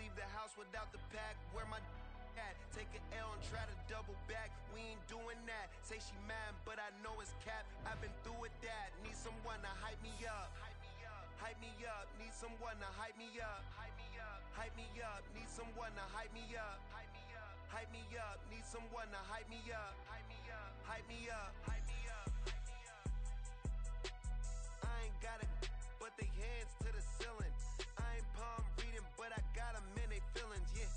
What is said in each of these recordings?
leave the house without the pack. Where my at? Take an L and try to double back. We ain't doing that. Say she mad, but I know it's cap. I've been through with that. Need someone to hype me up. Hype me up. Need someone to hype me up. Hype me up. Hype me up. Need someone to hype me up. Hype me up. Hype me up. Need someone to hype me up. Hype me up. Hype me up. Hype me up. I ain't got it, but they hands to the ceiling. I ain't palm reading, but I got them in they feelings, yeah.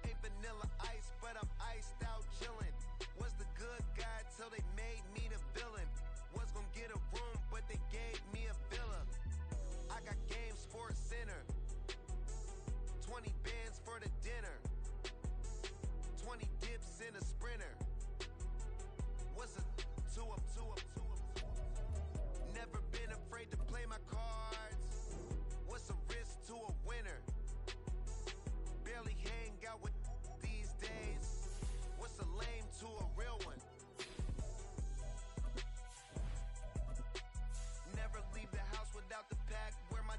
Ain't vanilla ice, but I'm iced out chillin'. Was the good guy till they made me the villain. Was gonna get a room, but they gave me a villa. I got games for a center. 20 bands for the dinner. 20 dips in a sprinter. What's a two up? Never been afraid to play my cards. What's a risk to a winner? Barely hang out with these days. What's a lame to a real one? Never leave the house without the pack. Where my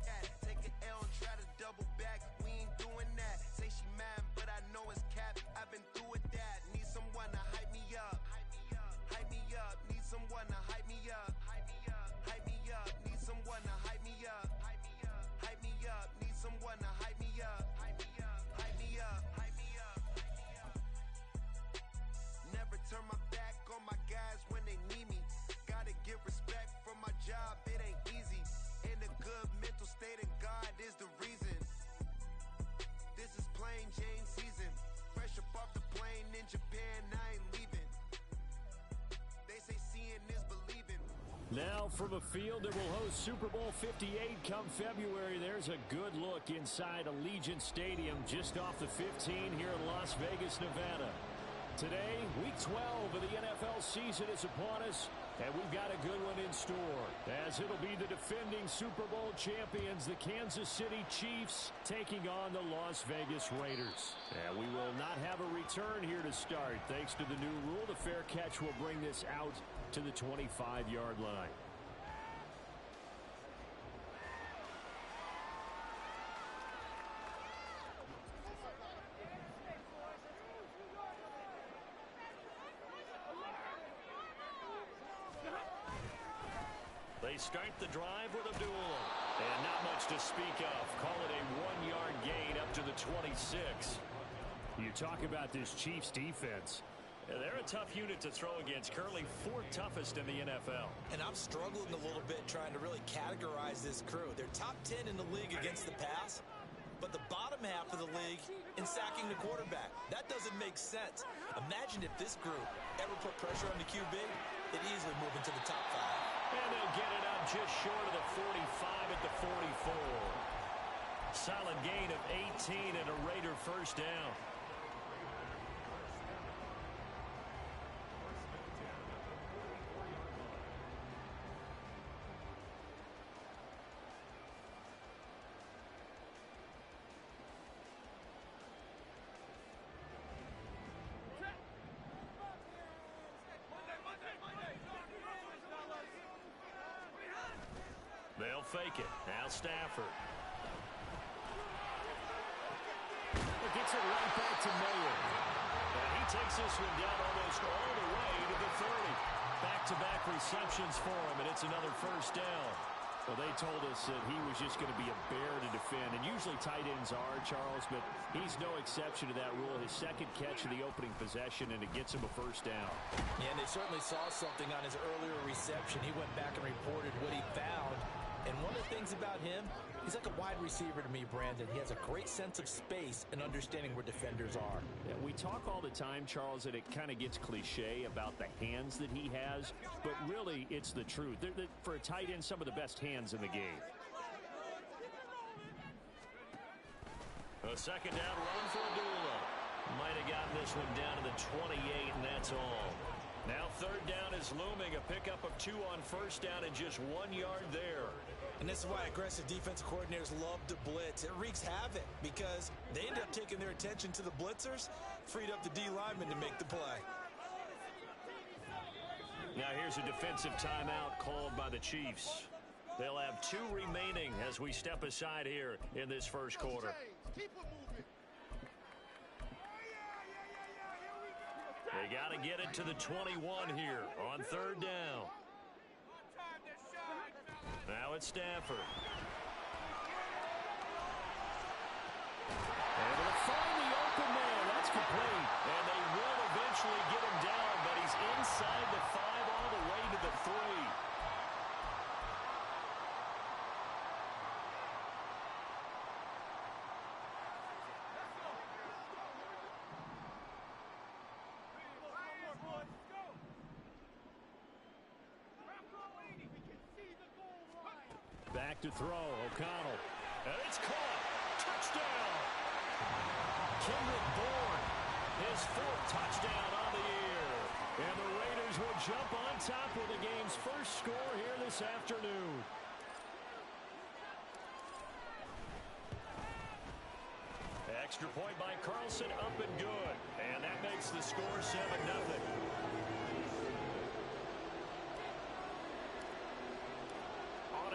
at? Take an L and try to double back. We ain't doing that. Say she mad, but I know it's cap. I've been through with that. Need someone to hype me up. Hype me up. Need someone to hype me up. Hype me up. Hype me up. Need someone to hype me up. Hype me up. Hype me up. Need someone to hype me up. Hype me up. Hype me up. Hype me up. Never turn my back on my guys when they need me. Gotta get respect for my job. It ain't easy. In a good mental state, and God is the reason. This is plain Jane season. Fresh up off the plane in Japan, I ain't leaving. They say seeing is believing. Now from a field that will host Super Bowl 58 come February, there's a good look inside Allegiant Stadium just off the 15 here in Las Vegas, Nevada. Today, Week 12 of the NFL season is upon us, and we've got a good one in store, as it'll be the defending Super Bowl champions, the Kansas City Chiefs, taking on the Las Vegas Raiders. And we will not have a return here to start. Thanks to the new rule, the fair catch will bring this out to the 25-yard line. They start the drive with Abdullah. And not much to speak of. Call it a 1-yard gain up to the 26. You talk about this Chiefs defense. They're a tough unit to throw against. Currently 4th toughest in the NFL. And I'm struggling a little bit trying to really categorize this crew. They're top 10 in the league against the pass, but the bottom half of the league in sacking the quarterback. That doesn't make sense. Imagine if this group ever put pressure on the QB, they'd easily move into the top 5. And they'll get it up just short of the 45 at the 44. Solid gain of 18 and a Raider first down. They'll fake it. Now Stafford. Gets it right back to Mayer. And he takes this one down almost all the way to the 30. Back-to-back receptions for him, and it's another first down. Well, they told us that he was just going to be a bear to defend, and usually tight ends are, Charles, but he's no exception to that rule. His second catch of the opening possession, and it gets him a first down. Yeah, and they certainly saw something on his earlier reception. He went back and reported what he found. And one of the things about him, he's like a wide receiver to me, Brandon. He has a great sense of space and understanding where defenders are. Yeah, we talk all the time, Charles, that it kind of gets cliche about the hands that he has, but really it's the truth. They're for a tight end, some of the best hands in the game. A second down run for Abdullah. Might have gotten this one down to the 28, and that's all. Now third down is looming, a pickup of 2 on first down and just 1 yard there. And this is why aggressive defensive coordinators love to blitz. It wreaks havoc because they end up taking their attention to the blitzers, freed up the D lineman to make the play. Now here's a defensive timeout called by the Chiefs. They'll have 2 remaining as we step aside here in this first quarter. They got to get it to the 21 here on 3rd down. Now it's Stafford. Able to find the open man. That's complete. And they will eventually get him down, but he's inside the 5 all the way to the 3. Back to throw, O'Connell. And it's caught. Touchdown. Kendrick Bourne, his 4th touchdown on the year. And the Raiders will jump on top with the game's first score here this afternoon. Extra point by Carlson, up and good. And that makes the score 7-0.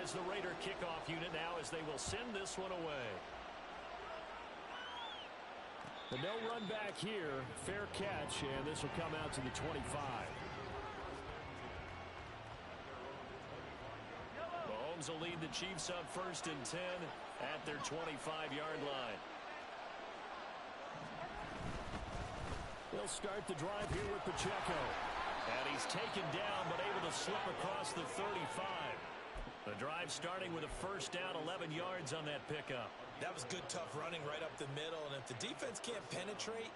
Is the Raider kickoff unit now as they will send this one away. The no run back here, fair catch, and this will come out to the 25. Mahomes will lead the Chiefs up 1st and 10 at their 25-yard line. They'll start the drive here with Pacheco. And he's taken down but able to slip across the 35. The drive starting with a 1st down, 11 yards on that pickup. That was good, tough running right up the middle. And if the defense can't penetrate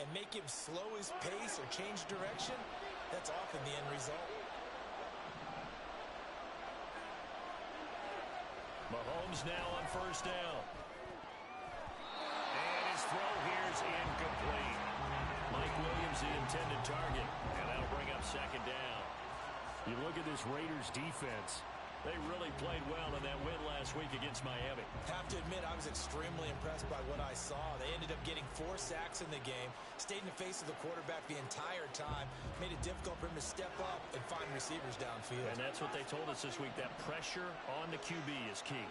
and make him slow his pace or change direction, that's often the end result. Mahomes now on 1st down. And his throw here is incomplete. Mike Williams, the intended target. And that'll bring up 2nd down. You look at this Raiders defense. They really played well in that win last week against Miami. Have to admit, I was extremely impressed by what I saw. They ended up getting 4 sacks in the game, stayed in the face of the quarterback the entire time, made it difficult for him to step up and find receivers downfield. And that's what they told us this week, that pressure on the QB is key.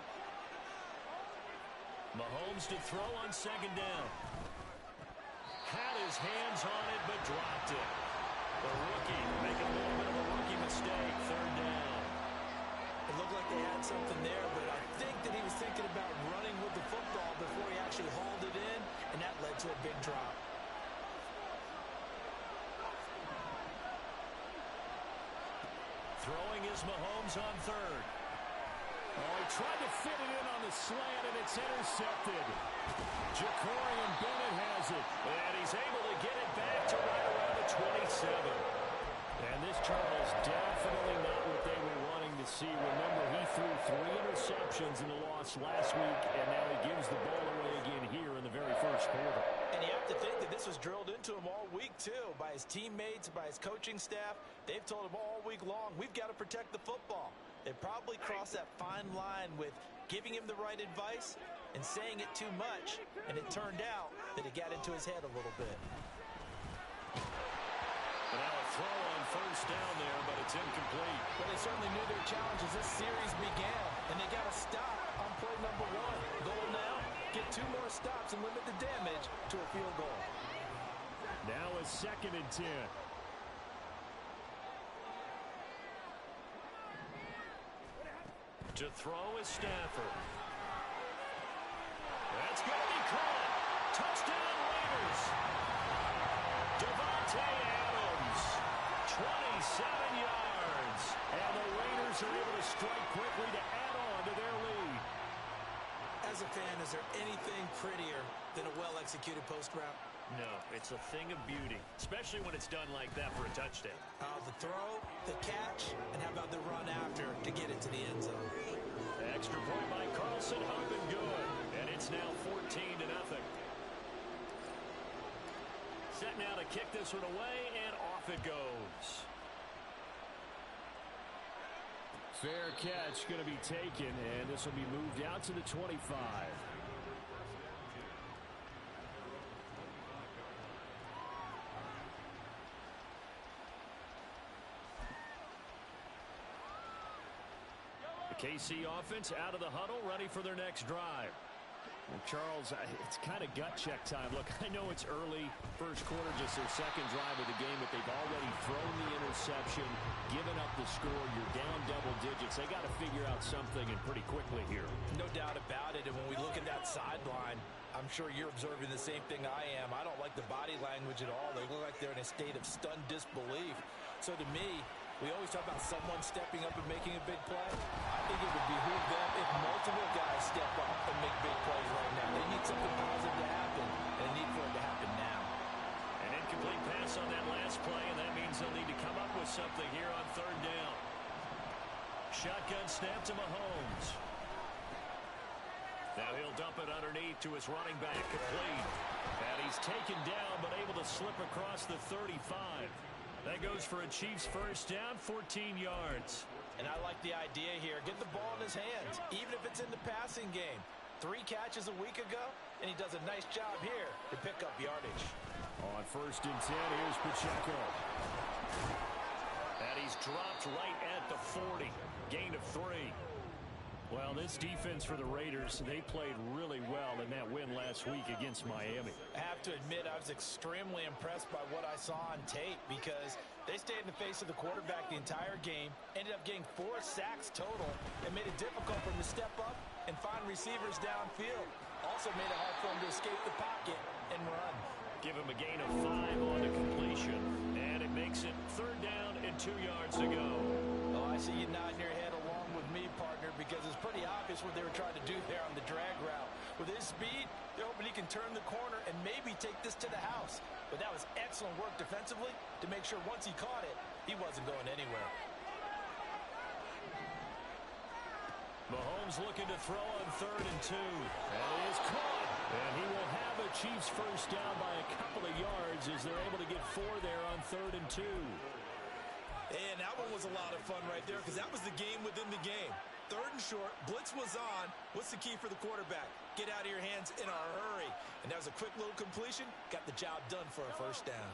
Mahomes to throw on 2nd down. Had his hands on it, but dropped it. The rookie making a little bit of a rookie mistake, 3rd down. It looked like they had something there, but I think that he was thinking about running with the football before he actually hauled it in, and that led to a big drop. Throwing is Mahomes on 3rd. Oh, he tried to fit it in on the slant, and it's intercepted. Jacorian Bennett has it, and he's able to get it back to right around the 27. And this, Charles, definitely not what they were wanting to see. Remember, he threw 3 interceptions in the loss last week, and now he gives the ball away again here in the very first quarter. And you have to think that this was drilled into him all week, too, by his teammates, by his coaching staff. They've told him all week long, we've got to protect the football. They probably crossed that fine line with giving him the right advice and saying it too much, and it turned out that it got into his head a little bit. And now a throw on 1st down there, but it's incomplete. Well, they certainly knew their challenge as this series began, and they got to stop on play number 1. Goal now, get 2 more stops and limit the damage to a field goal. Now a 2nd and 10. To throw is Stafford. That's going to be caught. Touchdown Raiders. Devontae Adams, 27 yards. And the Raiders are able to strike quickly to add on to their lead. As a fan, is there anything prettier than a well-executed post route? No, it's a thing of beauty, especially when it's done like that for a touchdown. The throw, the catch, and how about the run after to get it to the end zone? Extra point by Carlson, up and good. And it's now 14-0. Set now to kick this one away, and off it goes. Fair catch going to be taken, and this will be moved out to the 25. KC offense out of the huddle, ready for their next drive. Well, Charles, it's kind of gut check time. Look, I know it's early, first quarter, just their second drive of the game, but they've already thrown the interception, given up the score. You're down double digits. They got to figure out something, and pretty quickly here. No doubt about it, and when we look at that sideline, I'm sure you're observing the same thing I am. I don't like the body language at all. They look like they're in a state of stunned disbelief. So to me, we always talk about someone stepping up and making a big play. I think it would behoove them if multiple guys step up and make big plays right now. They need something positive to happen, and they need for it to happen now. An incomplete pass on that last play, and that means they'll need to come up with something here on third down. Shotgun snap to Mahomes. Now he'll dump it underneath to his running back, complete. And he's taken down, but able to slip across the 35. That goes for a Chiefs first down, 14 yards. And I like the idea here. Get the ball in his hands, even if it's in the passing game. 3 catches a week ago, and he does a nice job here to pick up yardage. On first and 10, here's Pacheco. And he's dropped right at the 40. Gain of 3. Well, this defense for the Raiders, they played really well in that win last week against Miami. I have to admit, I was extremely impressed by what I saw on tape because they stayed in the face of the quarterback the entire game, ended up getting 4 sacks total, and made it difficult for him to step up and find receivers downfield. Also made it hard for him to escape the pocket and run. Give him a gain of 5 on the completion, and it makes it third down and 2 yards to go. Oh, I see you nodding your head along with me, partner, because it's pretty obvious what they were trying to do there on the drag route. With his speed, they're hoping he can turn the corner and maybe take this to the house. But that was excellent work defensively to make sure once he caught it, he wasn't going anywhere. Mahomes looking to throw on third and 2. And it is caught. And he will have a Chiefs first down by a couple of yards as they're able to get 4 there on third and 2. And that one was a lot of fun right there because that was the game within the game. Third and short, blitz was on. What's the key for the quarterback? Get out of your hands in a hurry. And that was a quick little completion. Got the job done for a first down.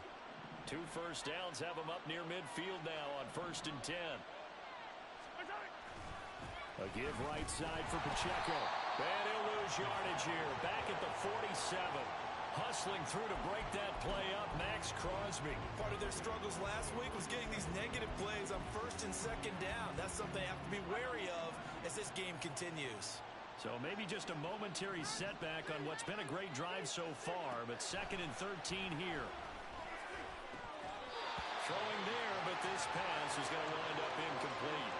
2 first downs have him up near midfield now on first and 10. A give right side for Pacheco. And he'll lose yardage here. Back at the 47. Hustling through to break that play up, Max Crosby. Part of their struggles last week was getting these negative plays on first and second down. That's something they have to be wary of as this game continues. So maybe just a momentary setback on what's been a great drive so far, but second and 13 here. Throwing there, but this pass is going to wind up incomplete.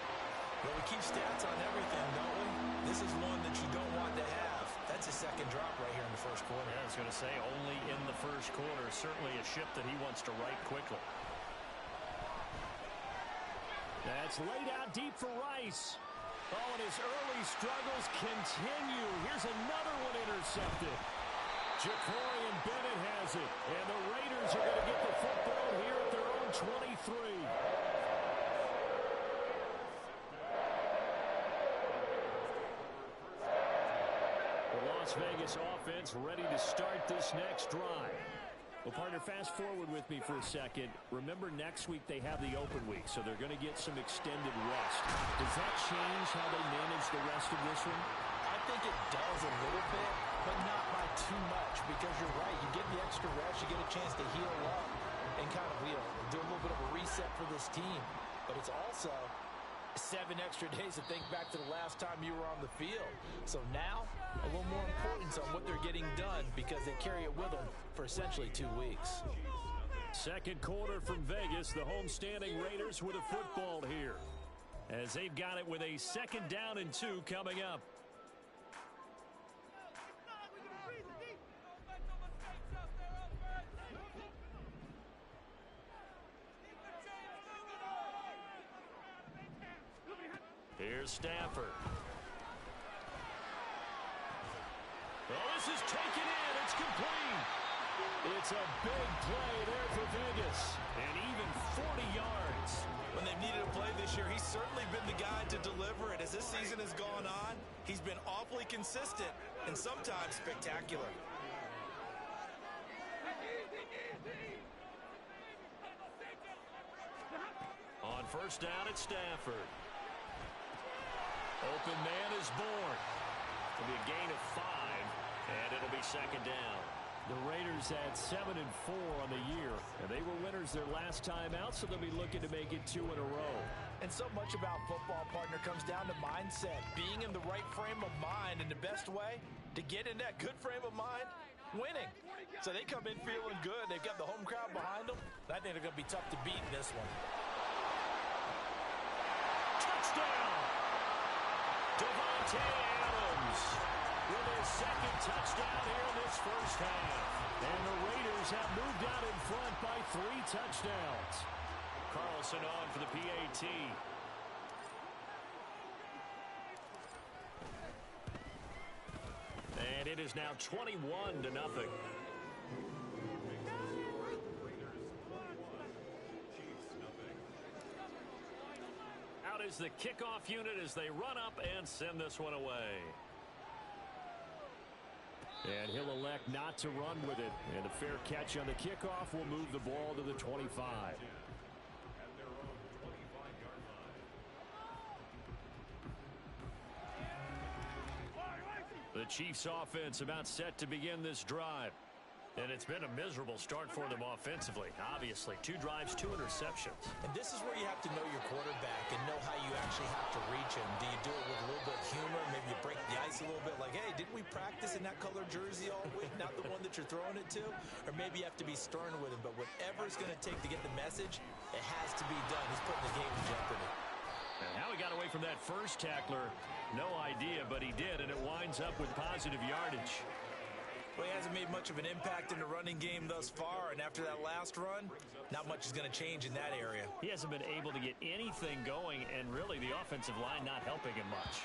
Well, we keep stats on everything, don't we? This is one that you don't want to have. That's a second drop right here in the first quarter. Yeah, I was going to say only in the first quarter. Certainly a ship that he wants to right quickly. That's laid out deep for Rice. Oh, and his early struggles continue. Here's another one intercepted. Jacorian Bennett has it. And the Raiders are going to get the football here at their own 23. Las Vegas offense ready to start this next drive. Well, partner, fast forward with me for a second. Remember, next week they have the open week, so they're going to get some extended rest. Does that change how they manage the rest of this one? I think it does a little bit, but not by too much, because you're right. You get the extra rest, you get a chance to heal up and kind of do a little bit of a reset for this team. But it's also 7 extra days to think back to the last time you were on the field. So now, a little more importance on what they're getting done because they carry it with them for essentially 2 weeks. Second quarter from Vegas, the homestanding Raiders with a football here, as they've got it with a second down and 2 coming up. Here's Stafford. Oh, this is taken in. It's complete. It's a big play there for Vegas. And even 40 yards. When they've needed a play this year, he's certainly been the guy to deliver it. As this season has gone on, he's been awfully consistent and sometimes spectacular. On first down, it's Stafford. Open man is born. It'll be a gain of 5, and it'll be second down. The Raiders had 7-4 on the year, and they were winners their last time out, so they'll be looking to make it 2 in a row. And so much about football, partner, comes down to mindset, being in the right frame of mind, and the best way to get in that good frame of mind, winning. So they come in feeling good. They've got the home crowd behind them. I think they're going to be tough to beat in this one. Touchdown! Davante Adams with his second touchdown here in this first half. And the Raiders have moved out in front by 3 touchdowns. Carlson on for the PAT. And it is now 21-0. Out is the kickoff unit as they run up and send this one away. And he'll elect not to run with it. And a fair catch on the kickoff will move the ball to the 25. The Chiefs offense about set to begin this drive. And it's been a miserable start for them offensively. Obviously, 2 drives, 2 interceptions. And this is where you have to know your quarterback and know how you actually have to reach him. Do you do it with a little bit of humor? Maybe you break the ice a little bit like, hey, didn't we practice in that color jersey all week? Not the one that you're throwing it to? Or maybe you have to be stern with him. But whatever it's going to take to get the message, it has to be done. He's putting the game in jeopardy. And how he got away from that first tackler, no idea, but he did, and it winds up with positive yardage. Well, he hasn't made much of an impact in the running game thus far, and after that last run, not much is going to change in that area. He hasn't been able to get anything going, and really the offensive line not helping him much.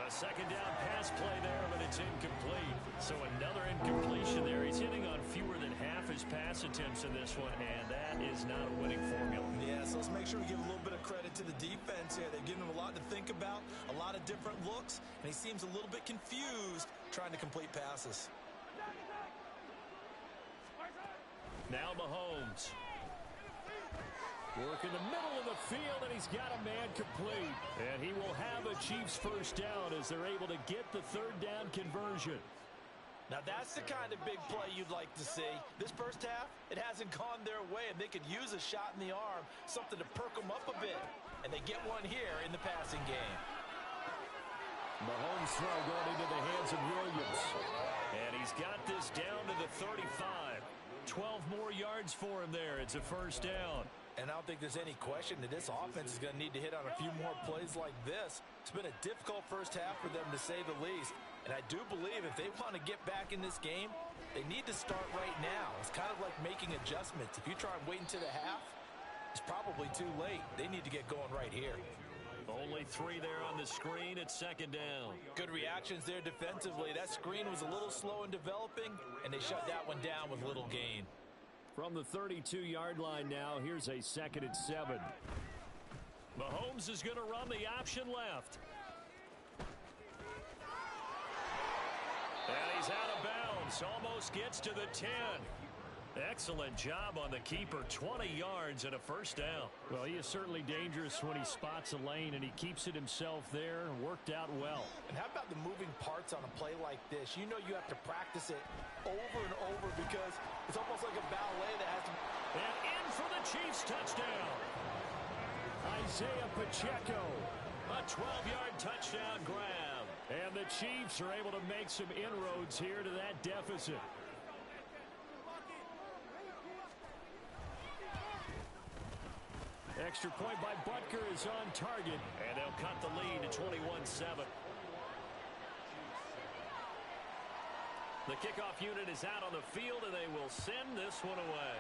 A second down pass play there, but it's incomplete. So another incompletion there. He's hitting on fewer than half his pass attempts in this one, and that is not a winning formula. Yeah, so let's make sure we give a little bit of credit to the defense here. They've given him a lot to think about, a lot of different looks, and he seems a little bit confused trying to complete passes. Now Mahomes. Work in the middle of the field, and he's got a man complete. And he will have a Chiefs first down as they're able to get the third down conversion. Now that's the kind of big play you'd like to see. This first half, it hasn't gone their way, and they could use a shot in the arm, something to perk them up a bit. And they get one here in the passing game. Mahomes throw going into the hands of Williams. And he's got this down to the 35. 12 more yards for him there. It's a first down. And I don't think there's any question that this offense is going to need to hit on a few more plays like this. It's been a difficult first half for them, to say the least. And I do believe if they want to get back in this game, they need to start right now. It's kind of like making adjustments. If you try and wait until the half, it's probably too late. They need to get going right here. Only 3 there on the screen at second down. Good reactions there defensively. That screen was a little slow in developing, and they shut that one down with little gain. From the 32-yard line now, here's a 2nd and 7. Mahomes is going to run the option left. And he's out of bounds. Almost gets to the 10. Excellent job on the keeper. 20 yards and a first down. Well, he is certainly dangerous when he spots a lane, and he keeps it himself there. Worked out well. And how about the moving parts on a play like this? You know you have to practice it over and over because it's almost like a ballet that has to... And in for the Chiefs touchdown. Isaiah Pacheco. A 12-yard touchdown grab. And the Chiefs are able to make some inroads here to that deficit. Extra point by Butker is on target, and they'll cut the lead to 21-7. The kickoff unit is out on the field, and they will send this one away.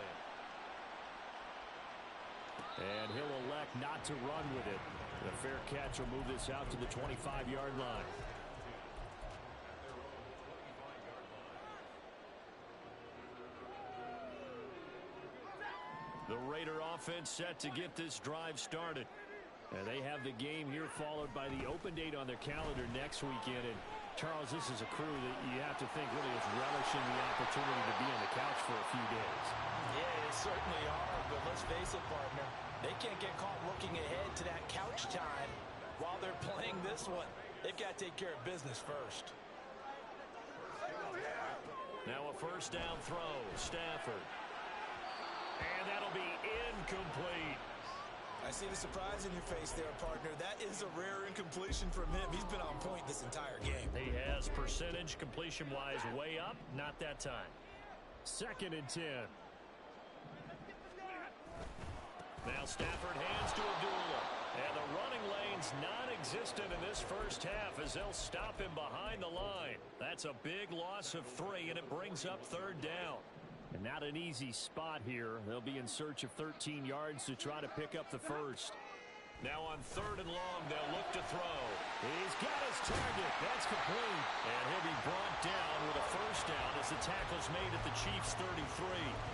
And he'll elect not to run with it. The fair catch will move this out to the 25-yard line. The Raider offense set to get this drive started. And they have the game here followed by the open date on their calendar next weekend. And Charles, this is a crew that you have to think really is relishing the opportunity to be on the couch for a few days. Yeah, they certainly are, but let's face it, partner. They can't get caught looking ahead to that couch time While they're playing this one, they've got to take care of business first. Now a first down throw, Stafford. And that'll be incomplete. I see the surprise in your face there, partner. That is a rare incompletion from him. He's been on point this entire game. He has percentage completion-wise way up. Not that time. 2nd and 10. Now Stafford hands to Abdullah. And the running lane's non-existent in this first half as they'll stop him behind the line. That's a big loss of 3, and it brings up 3rd down. And not an easy spot here. They'll be in search of 13 yards to try to pick up the first. Now on 3rd and long, they'll look to throw. He's got his target. That's complete. And he'll be brought down with a first down as the tackle's made at the Chiefs' 33.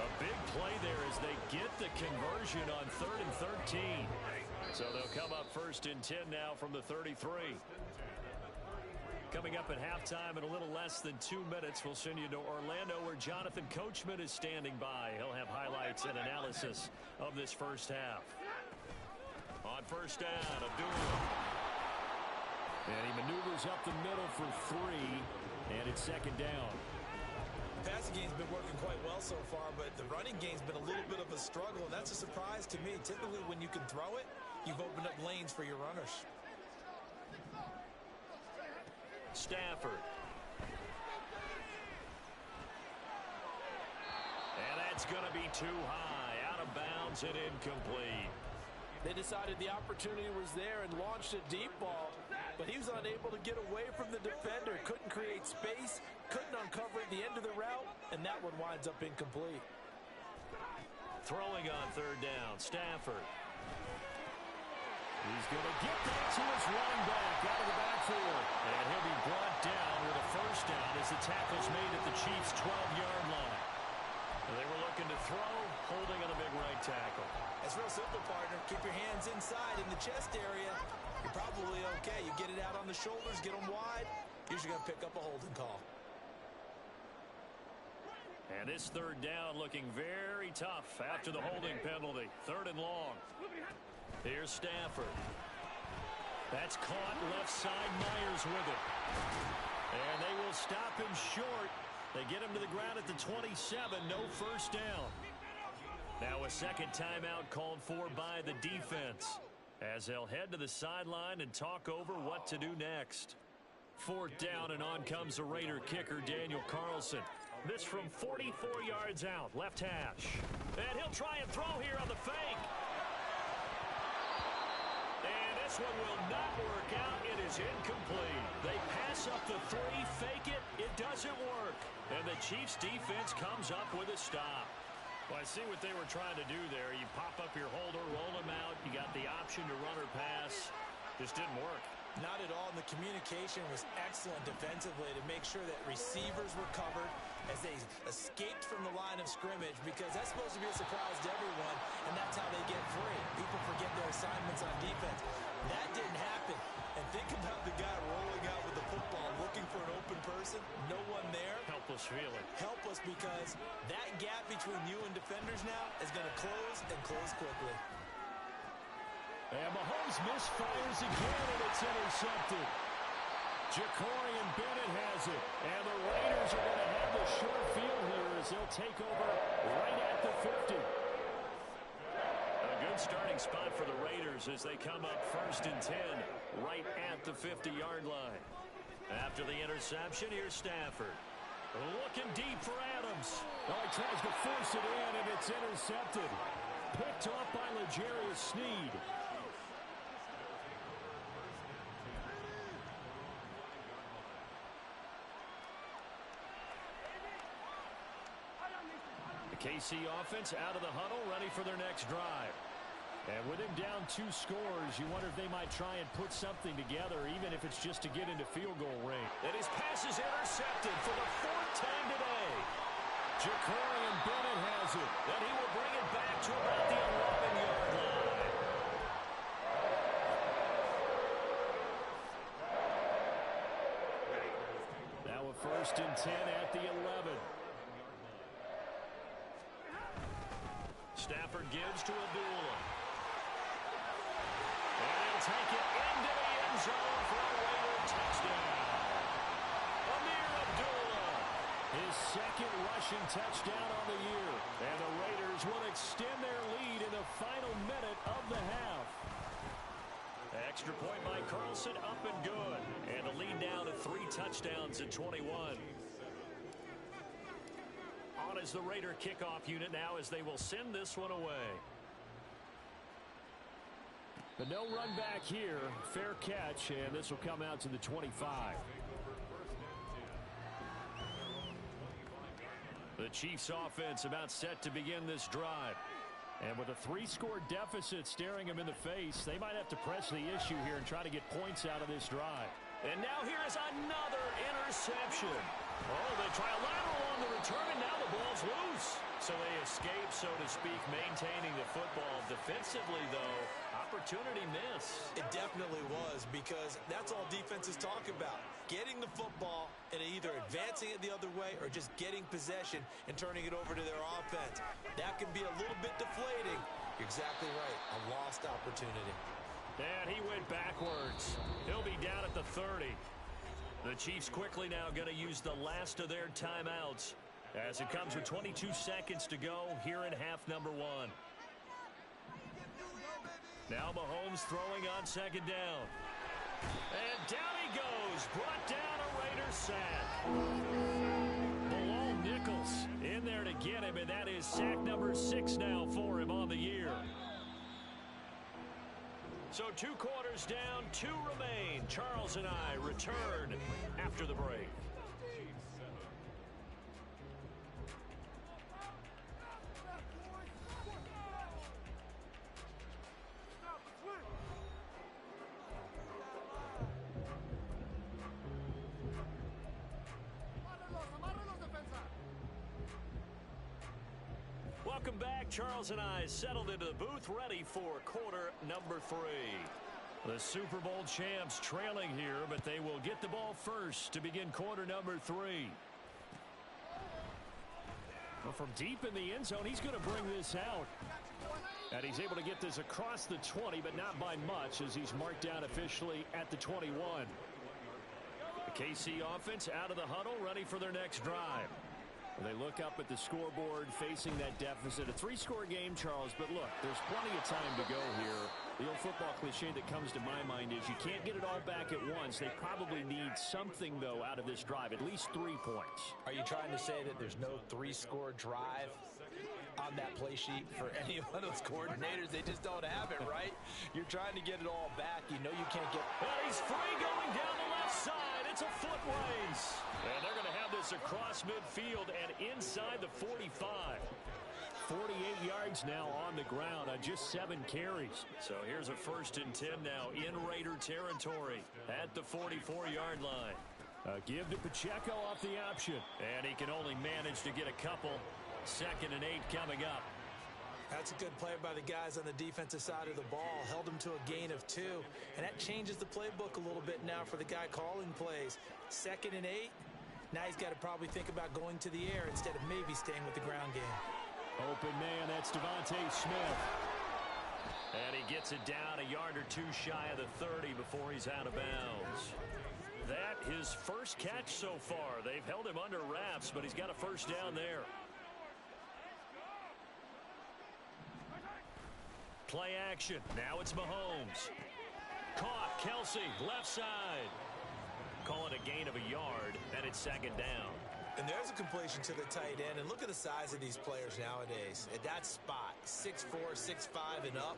A big play there as they get the conversion on 3rd and 13. So they'll come up 1st and 10 now from the 33. Coming up at halftime in a little less than 2 minutes, we'll send you to Orlando where Jonathan Coachman is standing by. He'll have highlights and analysis of this first half. On first down, Abdullah. And he maneuvers up the middle for 3, and it's 2nd down. The passing game's been working quite well so far, but the running game's been a little bit of a struggle, and that's a surprise to me. Typically, when you can throw it, you've opened up lanes for your runners. Stafford. And that's going to be too high. Out of bounds and incomplete. They decided the opportunity was there and launched a deep ball, but he was unable to get away from the defender. Couldn't create space, couldn't uncover the end of the route, and that one winds up incomplete. Throwing on 3rd down, Stafford. He's going to get that to his running back out of the backfield. And he'll be brought down with a first down as the tackle's made at the Chiefs' 12-yard line. And they were looking to throw, holding on the big right tackle. It's real simple, partner. Keep your hands inside in the chest area. You're probably okay. You get it out on the shoulders, get them wide. Usually going to pick up a holding call. And this 3rd down looking very tough after the holding penalty. 3rd and long. Here's Stafford. That's caught left side. Myers with it. And they will stop him short. They get him to the ground at the 27. No first down. Now a 2nd timeout called for by the defense as they'll head to the sideline and talk over what to do next. 4th down, and on comes the Raider kicker, Daniel Carlson. This from 44 yards out, left hash. And he'll try and throw here on the fake. And this one will not work out. It is incomplete. They pass up the 3, fake it. It doesn't work. And the Chiefs defense comes up with a stop. Well, I see what they were trying to do there. You pop up your holder, roll him out. You got the option to run or pass. Just didn't work. Not at all. And the communication was excellent defensively to make sure that receivers were covered as they escaped from the line of scrimmage, because that's supposed to be a surprise to everyone, and that's how they get free. People forget their assignments on defense. That didn't happen. And think about the guy rolling out with the football, looking for an open person. No one there. Helpless feeling. Helpless, because that gap between you and defenders now is going to close and close quickly. And Mahomes misfires again, and it's intercepted. Jacorian Bennett has it. And the Raiders are going to have the short field here as they'll take over right at the 50. A good starting spot for the Raiders as they come up 1st and 10 right at the 50-yard line. After the interception, here's Stafford. Looking deep for Adams. Oh, he tries to force it in, and it's intercepted. Picked off by L'Jarius Sneed. The KC offense out of the huddle, ready for their next drive. And with him down 2 scores, you wonder if they might try and put something together, even if it's just to get into field goal range. And his pass is intercepted for the 4th time today. Jacorian Bennett has it, and he will bring it back to about the 11-yard line. Now a 1st and 10 at the 11. Stafford gives to Abdullah. And he'll take it into the end zone for a Raider touchdown. Ameer Abdullah, his second rushing touchdown on the year. And the Raiders will extend their lead in the final minute of the half. Extra point by Carlson, up and good. And the lead down to 3 touchdowns at 21. On is the Raider kickoff unit now as they will send this one away. But no run back here. Fair catch, and this will come out to the 25. The Chiefs offense about set to begin this drive. And with a 3-score deficit staring them in the face, they might have to press the issue here and try to get points out of this drive. And now here's another interception. Oh, they try a lateral on the return, and now the ball's loose. So they escape, so to speak, maintaining the football. Defensively, though, opportunity miss. It definitely was, because that's all defenses talk about. Getting the football and either advancing it the other way or just getting possession and turning it over to their offense. That can be a little bit deflating. You're exactly right. A lost opportunity. And he went backwards. He'll be down at the 30. The Chiefs quickly now going to use the last of their timeouts as it comes with 22 seconds to go here in half number 1. Now Mahomes throwing on second down. And down he goes. Brought down a Raider sack. Bilal Nichols in there to get him, and that is sack number 6 now for him on the year. So 2 quarters down, 2 remain. Charles and I return after the break. Welcome back. Charles and I settled into the booth, ready for quarter number 3. The Super Bowl champs trailing here, but they will get the ball first to begin quarter number 3. Well, from deep in the end zone, he's going to bring this out. And he's able to get this across the 20, but not by much, as he's marked down officially at the 21. The KC offense out of the huddle, ready for their next drive. They look up at the scoreboard, facing that deficit. A 3-score game, Charles, but look, there's plenty of time to go here. The old football cliche that comes to my mind is you can't get it all back at once. They probably need something, though, out of this drive, at least 3 points. Are you trying to say that there's no 3-score drive on that play sheet for any one of those coordinators? They just don't have it, right? You're trying to get it all back. You know you can't get... Well, he's free going down the left side. It's a foot race. And they're going to have this across midfield and inside the 45. 48 yards now on the ground on just 7 carries. So here's a 1st and 10 now in Raider territory at the 44-yard line. Give to Pacheco off the option. And he can only manage to get a couple. 2nd and 8 coming up. That's a good play by the guys on the defensive side of the ball. Held him to a gain of 2. And that changes the playbook a little bit now for the guy calling plays. 2nd and 8. Now he's got to probably think about going to the air instead of maybe staying with the ground game. Open man, that's Devontae Smith. And he gets it down a yard or 2 shy of the 30 before he's out of bounds. That his first catch so far. They've held him under wraps, but he's got a 1st down there. Play action. Now it's Mahomes. Caught. Kelsey, left side. Call it a gain of a yard, and it's 2nd down. And there's a completion to the tight end. And look at the size of these players nowadays. At that spot, 6'4", 6'5", and up.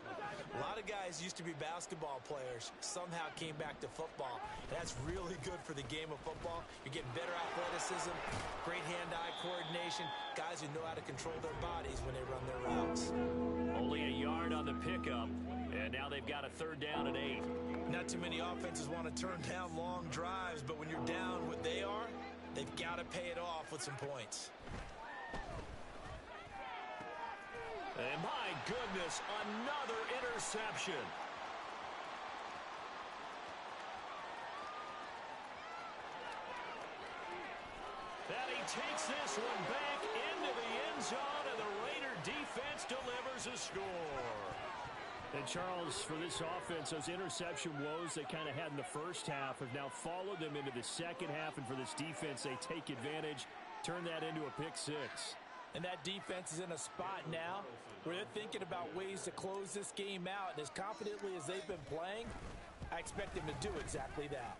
A lot of guys used to be basketball players. Somehow came back to football. That's really good for the game of football. You're getting better athleticism, great hand-eye coordination. Guys who know how to control their bodies when they run their routes. Only a yard on the pickup. And now they've got a 3rd down and 8. Not too many offenses want to turn down long drives, but when you're down what they are, they've got to pay it off with some points. And my goodness, another interception. And he takes this one back into the end zone, and the Raider defense delivers a score. And Charles, for this offense, those interception woes they kind of had in the first half have now followed them into the second half. And for this defense, they take advantage, turn that into a pick six. And that defense is in a spot now where they're thinking about ways to close this game out. And as confidently as they've been playing, I expect them to do exactly that.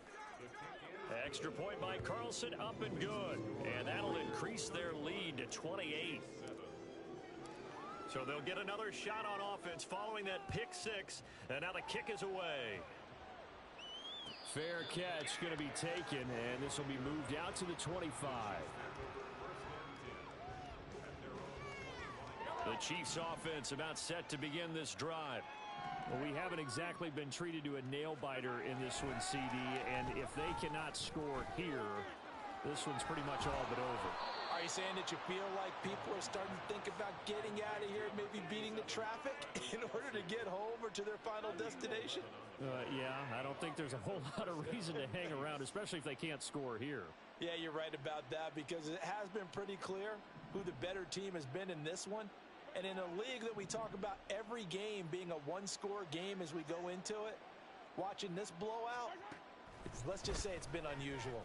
Extra point by Carlson, up and good. And that'll increase their lead to 28. So they'll get another shot on offense following that pick six. And now the kick is away. Fair catch going to be taken, and this will be moved out to the 25. The Chiefs offense about set to begin this drive. Well, we haven't exactly been treated to a nail-biter in this one, CD, and if they cannot score here, this one's pretty much all but over. Are you saying that you feel like people are starting to think about getting out of here, maybe beating the traffic in order to get home or to their final destination? Yeah, I don't think there's a whole lot of reason to hang around, especially if they can't score here. Yeah, you're right about that, because it has been pretty clear who the better team has been in this one. And in a league that we talk about every game being a one-score game as we go into it, watching this blowout, let's just say it's been unusual.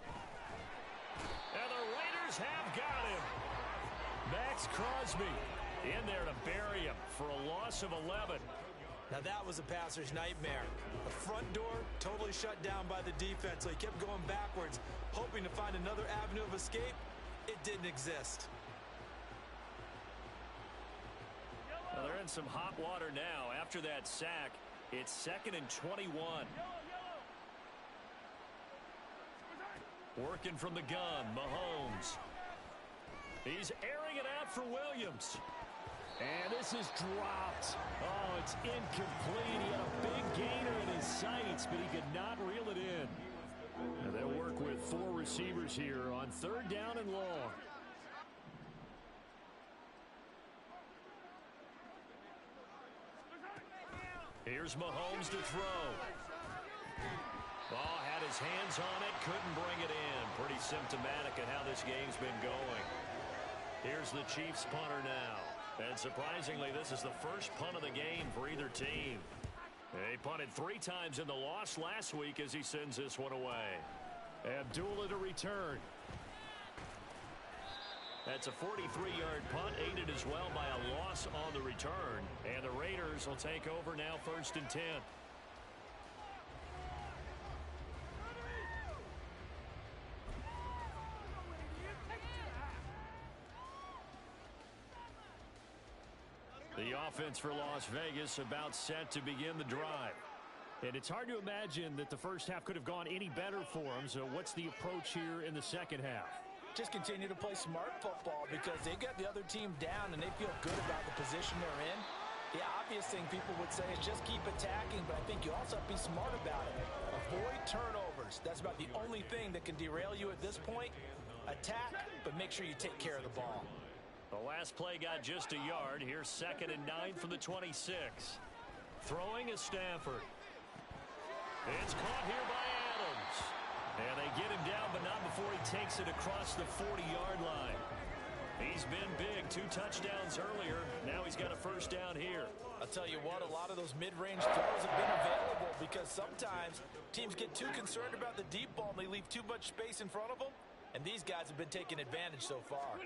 And the Raiders have got him. Max Crosby in there to bury him for a loss of 11. Now that was a passer's nightmare. The front door totally shut down by the defense, so he kept going backwards, hoping to find another avenue of escape. It didn't exist. Well, they're in some hot water now. After that sack, it's 2nd and 21. Working from the gun, Mahomes. He's airing it out for Williams. And this is dropped. Oh, it's incomplete. He had a big gainer in his sights, but he could not reel it in. And they'll work with 4 receivers here on 3rd down and long. Here's Mahomes to throw. Ball had his hands on it, couldn't bring it in. Pretty symptomatic of how this game's been going. Here's the Chiefs punter now. And surprisingly, this is the first punt of the game for either team. They punted 3 times in the loss last week as he sends this one away. Abdullah to return. That's a 43-yard punt, aided as well by a loss on the return. And the Raiders will take over now, 1st and 10. The offense for Las Vegas about set to begin the drive. And it's hard to imagine that the first half could have gone any better for them. So what's the approach here in the second half? Just continue to play smart football, because they got the other team down and they feel good about the position they're in. The obvious thing people would say is just keep attacking, but I think you also have to be smart about it. Avoid turnovers. That's about the only thing that can derail you at this point. Attack, but make sure you take care of the ball. The last play got just a yard. Here's 2nd and 9 from the 26. Throwing is Stafford. It's caught here by Adams. And they get him down, but not before he takes it across the 40-yard line. He's been big. 2 touchdowns earlier. Now he's got a 1st down here. I'll tell you what, a lot of those mid-range throws have been available, because sometimes teams get too concerned about the deep ball and they leave too much space in front of them. And these guys have been taking advantage so far.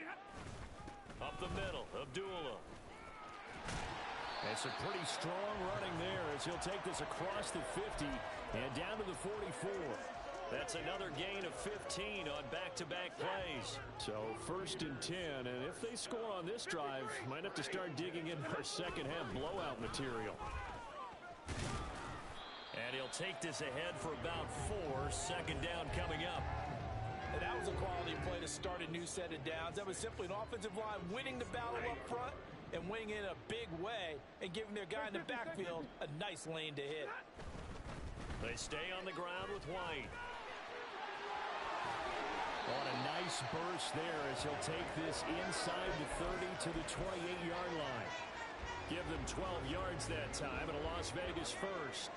Up the middle, Abdullah. And some pretty strong running there as he'll take this across the 50 and down to the 44. That's another gain of 15 on back-to-back plays. So 1st and 10, and if they score on this drive, might have to start digging into our second half blowout material. And he'll take this ahead for about 4. 2nd down coming up. And that was a quality play to start a new set of downs. That was simply an offensive line winning the battle up front and winning in a big way and giving their guy in the backfield a nice lane to hit. They stay on the ground with White. On a nice burst there as he'll take this inside the 30 to the 28-yard line. Give them 12 yards that time, and a Las Vegas 1st.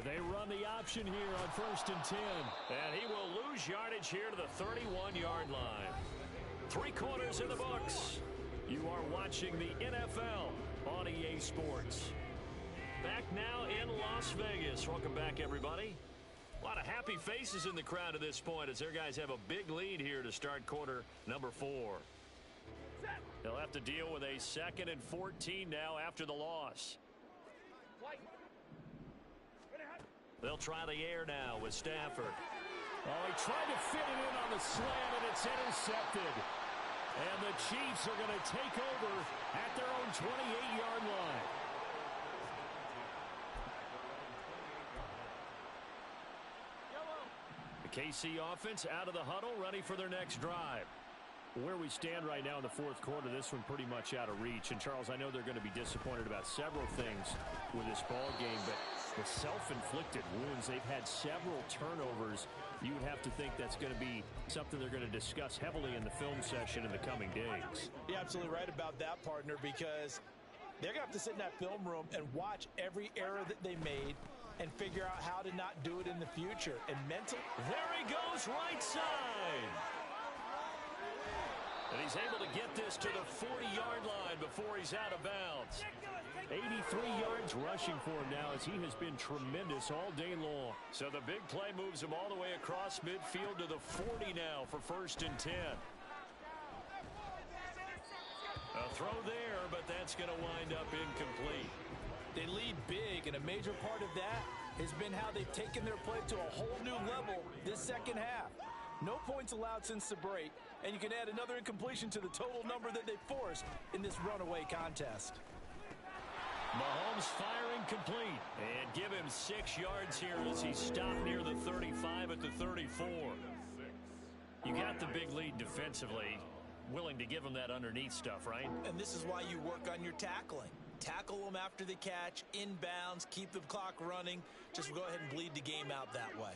They run the option here on 1st and 10. And he will lose yardage here to the 31-yard line. 3 quarters in the books. You are watching the NFL on EA Sports. Back now in Las Vegas. Welcome back, everybody. A lot of happy faces in the crowd at this point as their guys have a big lead here to start quarter number 4. They'll have to deal with a 2nd and 14 now after the loss. They'll try the air now with Stafford. Oh, he tried to fit it in on the slant, and it's intercepted. And the Chiefs are going to take over at their own 28-yard line. The KC offense out of the huddle, ready for their next drive. Where we stand right now in the 4th quarter, this one pretty much out of reach. And, Charles, I know they're going to be disappointed about several things with this ball game, but the self-inflicted wounds, they've had several turnovers. You would have to think that's going to be something they're going to discuss heavily in the film session in the coming days. You're absolutely right about that, partner, because they're going to have to sit in that film room and watch every error that they made and figure out how to not do it in the future. And mentally, there he goes, right side. And he's able to get this to the 40-yard line before he's out of bounds. 83 yards rushing for him now as he has been tremendous all day long. So the big play moves him all the way across midfield to the 40 now for 1st and 10. A throw there, but that's going to wind up incomplete. They lead big, and a major part of that has been how they've taken their play to a whole new level this second half. No points allowed since the break, and you can add another incompletion to the total number that they forced in this runaway contest. Mahomes firing complete, and give him 6 yards here as he stopped near the 35 at the 34. You got the big lead defensively, willing to give him that underneath stuff, right? And this is why you work on your tackling. Tackle them after the catch, inbounds, keep the clock running. Just go ahead and bleed the game out that way.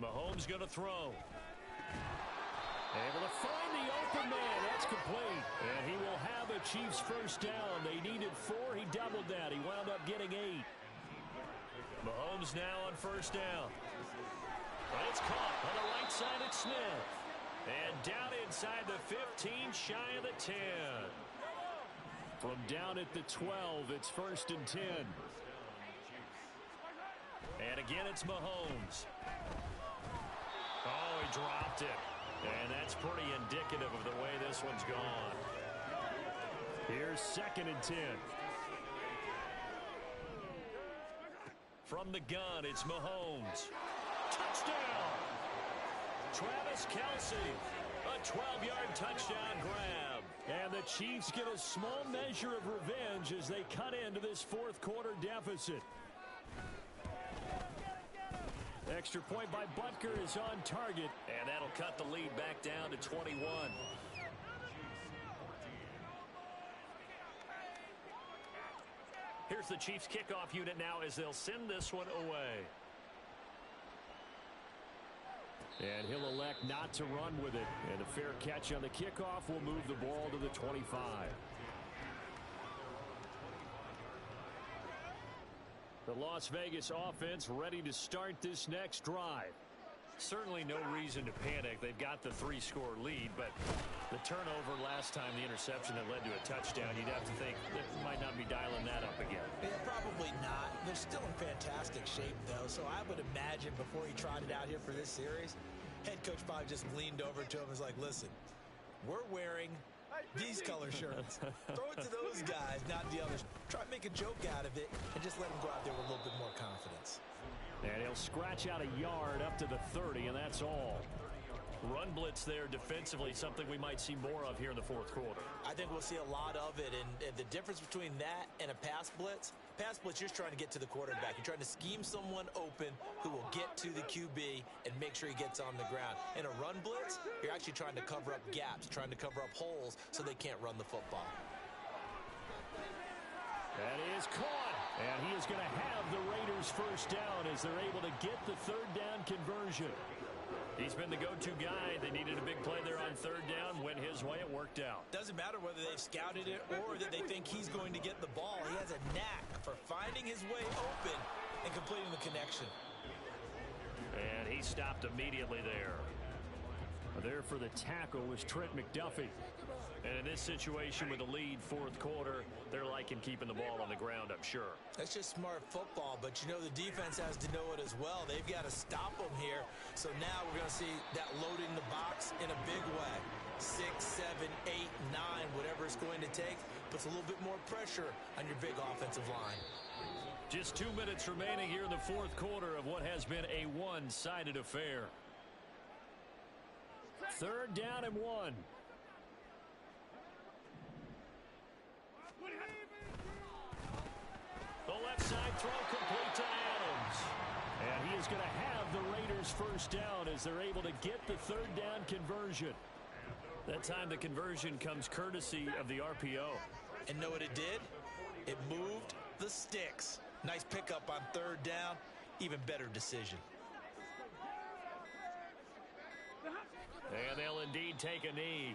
Mahomes going to throw. Able to find the open man. That's complete. And he will have a Chiefs first down. They needed 4. He doubled that. He wound up getting 8. Mahomes now on first down. But it's caught on the right side at Smith. And down inside the 15, shy of the 10. From down at the 12, it's 1st and 10. And again, it's Mahomes. Oh, he dropped it. And that's pretty indicative of the way this one's gone. Here's 2nd and 10. From the gun, it's Mahomes. Touchdown! Travis Kelce, a 12-yard touchdown grab. And the Chiefs get a small measure of revenge as they cut into this 4th quarter deficit. Extra point by Butker is on target, and that'll cut the lead back down to 21. Here's the Chiefs kickoff unit now as they'll send this one away. And he'll elect not to run with it. And a fair catch on the kickoff will move the ball to the 25. The Las Vegas offense ready to start this next drive. Certainly no reason to panic. They've got the 3-score lead, but the turnover last time, the interception that led to a touchdown, you'd have to think they might not be dialing that up again. Yeah, probably not. They're still in fantastic shape, though, so I would imagine before he trotted out here for this series, head coach probably just leaned over to him and was like, listen, we're wearing these color shirts. Throw it to those guys, not the others. Try to make a joke out of it and just let them go out there with a little bit more confidence. And he'll scratch out a yard up to the 30, and that's all. Run blitz there defensively, something we might see more of here in the 4th quarter. I think we'll see a lot of it, and the difference between that and a pass blitz, you're just trying to get to the quarterback. You're trying to scheme someone open who will get to the QB and make sure he gets on the ground. In a run blitz, you're actually trying to cover up gaps, trying to cover up holes so they can't run the football. That is caught, and he is going to have the Raiders first down as they're able to get the 3rd down conversion. He's been the go-to guy. They needed a big play there on 3rd down. Went his way. It worked out. Doesn't matter whether they've scouted it or that they think he's going to get the ball. He has a knack for finding his way open and completing the connection. And he he stopped immediately there. There for the tackle was Trent McDuffie. And in this situation with the lead fourth quarter, they're liking keeping the ball on the ground, I'm sure. That's just smart football, but you know the defense has to know it as well. They've got to stop them here. So now we're going to see that loading the box in a big way. 6, 7, 8, 9, whatever it's going to take, puts a little bit more pressure on your big offensive line. Just 2 minutes remaining here in the fourth quarter of what has been a one-sided affair. 3rd down and 1. The left side throw complete to Adams. And he is going to have the Raiders first down as they're able to get the 3rd down conversion. That time the conversion comes courtesy of the RPO. And know what it did? It moved the sticks. Nice pickup on 3rd down. Even better decision. And they'll indeed take a knee.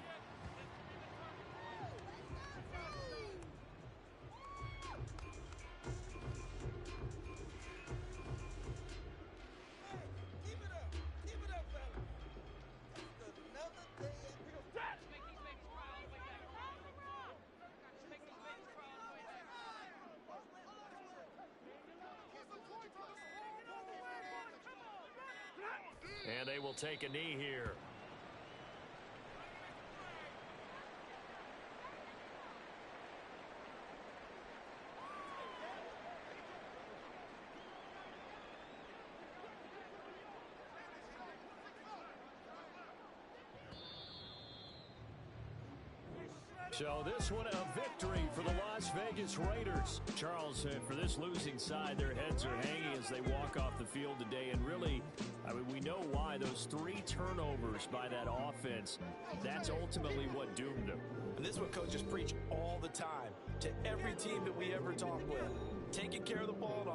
And they will take a knee here. So this one a victory for the Las Vegas Raiders. Charles, for this losing side, their heads are hanging as they walk off the field today. And really, I mean, we know why. Those 3 turnovers by that offense, that's ultimately what doomed them. And this is what coaches preach all the time to every team that we ever talk with. Taking care of the ball on